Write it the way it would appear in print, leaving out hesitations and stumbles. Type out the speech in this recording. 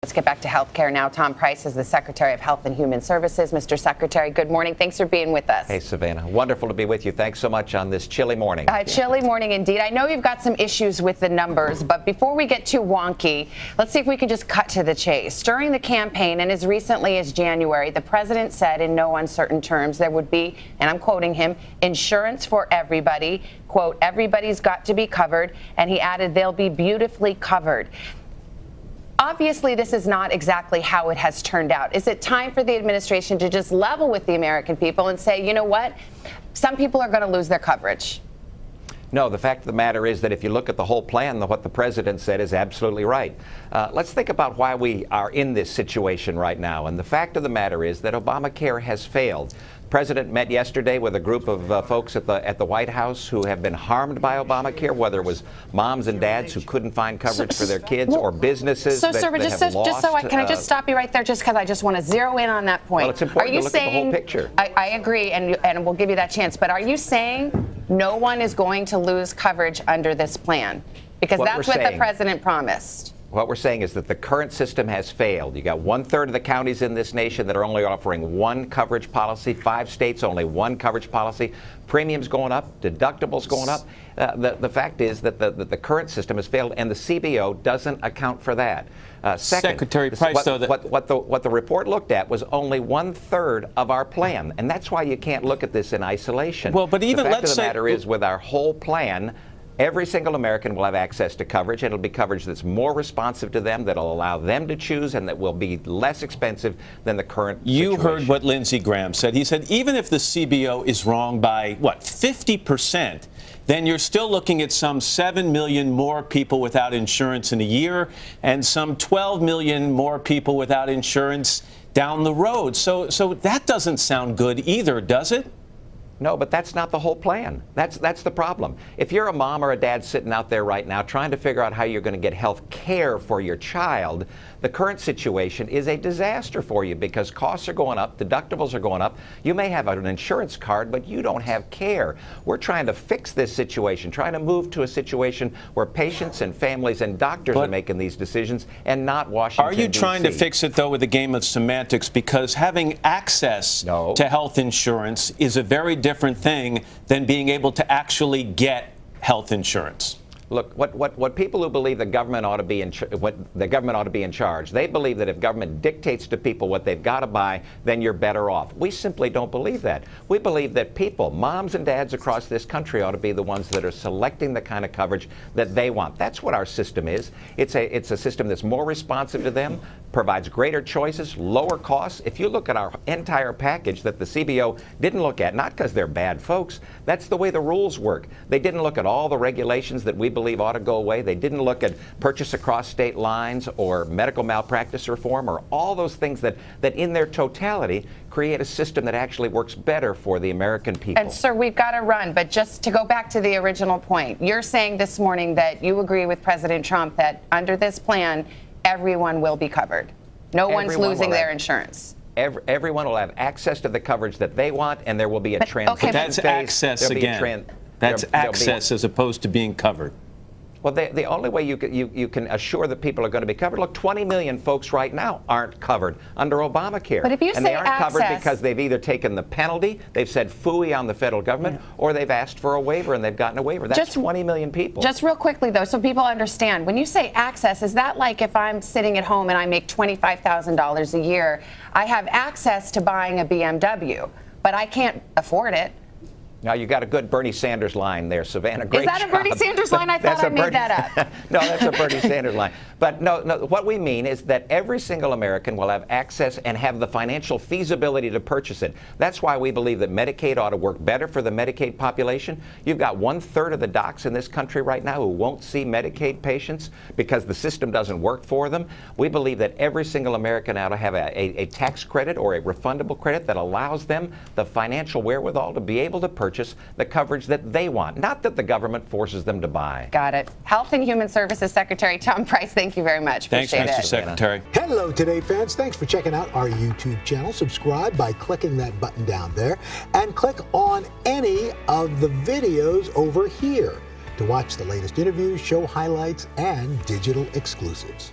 Let's get back to health care now. Tom Price is the Secretary of Health and Human Services. Mr. Secretary, good morning. Thanks for being with us. Hey, Savannah. Wonderful to be with you. Thanks so much on this chilly morning. Chilly morning indeed. I know you've got some issues with the numbers, but before we get too wonky, let's see if we can just cut to the chase. During the campaign and as recently as January, the president said in no uncertain terms there would be, and I'm quoting him, insurance for everybody. Quote, everybody's got to be covered. And he added they'll be beautifully covered. Obviously, this is not exactly how it has turned out. Is it time for the administration to just level with the American people and say, you know what, some people are going to lose their coverage? No, the fact of the matter is that if you look at the whole plan, what the president said is absolutely right. Let's think about why we are in this situation right now. And the fact of the matter is that Obamacare has failed. The president met yesterday with a group of folks at the White House who have been harmed by Obamacare, whether it was moms and dads who couldn't find coverage for their kids or businesses that have lost. Can I just stop you right there just because I just want to zero in on that point? Well, it's important to look at the whole picture. I agree, and we'll give you that chance. But are you saying no one is going to lose coverage under this plan? Because that's what the president promised. What we're saying is that the current system has failed. You got 1/3 of the counties in this nation that are only offering one coverage policy. 5 states, only one coverage policy. Premiums going up, deductibles going up. The fact is that the current system has failed, and the CBO doesn't account for that. Second, Secretary Price, what the report looked at was only 1/3 of our plan, and that's why you can't look at this in isolation. Well, but even the fact of the matter is, with our whole plan, every single American will have access to coverage, and it'll be coverage that's more responsive to them, that'll allow them to choose, and that will be less expensive than the current situation. You heard what Lindsey Graham said. He said even if the CBO is wrong by, 50%, then you're still looking at some 7 million more people without insurance in a year and some 12 million more people without insurance down the road. So that doesn't sound good either, does it? No, but that's not the whole plan. That's the problem. If you're a mom or a dad sitting out there right now trying to figure out how you're going to get health care for your child, the current situation is a disaster for you because costs are going up, deductibles are going up. You may have an insurance card, but you don't have care. We're trying to fix this situation, trying to move to a situation where patients and families and doctors are making these decisions and not Washington, D.C. Are you trying to fix it, though, with a game of semantics? Because having access to health insurance is a very different thing than being able to actually get health insurance. Look, what people who believe the government ought to be in charge, they believe that if government dictates to people what they've got to buy, then you're better off. We simply don't believe that. We believe that people, moms and dads across this country, ought to be the ones that are selecting the kind of coverage that they want. That's what our system is. It's a system that's more responsive to them, provides greater choices, lower costs. If you look at our entire package that the CBO didn't look at, not because they're bad folks, that's the way the rules work. They didn't look at all the regulations that we believe ought to go away. They didn't look at purchase across state lines or medical malpractice reform or all those things that in their totality create a system that actually works better for the American people. And sir, we've got to run, but just to go back to the original point, you're saying this morning that you agree with President Trump that under this plan, everyone will be covered. No one's losing their insurance. Everyone will have access to the coverage that they want, and there will be a transition phase. That's access again. That's access as opposed to being covered. Well, the only way you can assure that people are going to be covered, look, 20 million folks right now aren't covered under Obamacare. But if you and they aren't covered because they've either taken the penalty, they've said phooey on the federal government, or they've asked for a waiver and they've gotten a waiver. That's 20 million people. Just real quickly, though, so people understand, when you say access, is that like if I'm sitting at home and I make $25,000 a year, I have access to buying a BMW, but I can't afford it? Now, you got a good Bernie Sanders line there, Savannah. Great job. Is that a Bernie Sanders line? I thought I made that up. No, that's a Bernie Sanders line. But no, what we mean is that every single American will have access and have the financial feasibility to purchase it. That's why we believe that Medicaid ought to work better for the Medicaid population. You've got 1/3 of the docs in this country right now who won't see Medicaid patients because the system doesn't work for them. We believe that every single American ought to have a tax credit or a refundable credit that allows them the financial wherewithal to be able to purchase the coverage that they want, not that the government forces them to buy. Got it. Health and Human Services Secretary Tom Price, thank you very much. Thanks, Mr. Secretary. Hello, Today fans. Thanks for checking out our YouTube channel. Subscribe by clicking that button down there and click on any of the videos over here to watch the latest interviews, show highlights, and digital exclusives.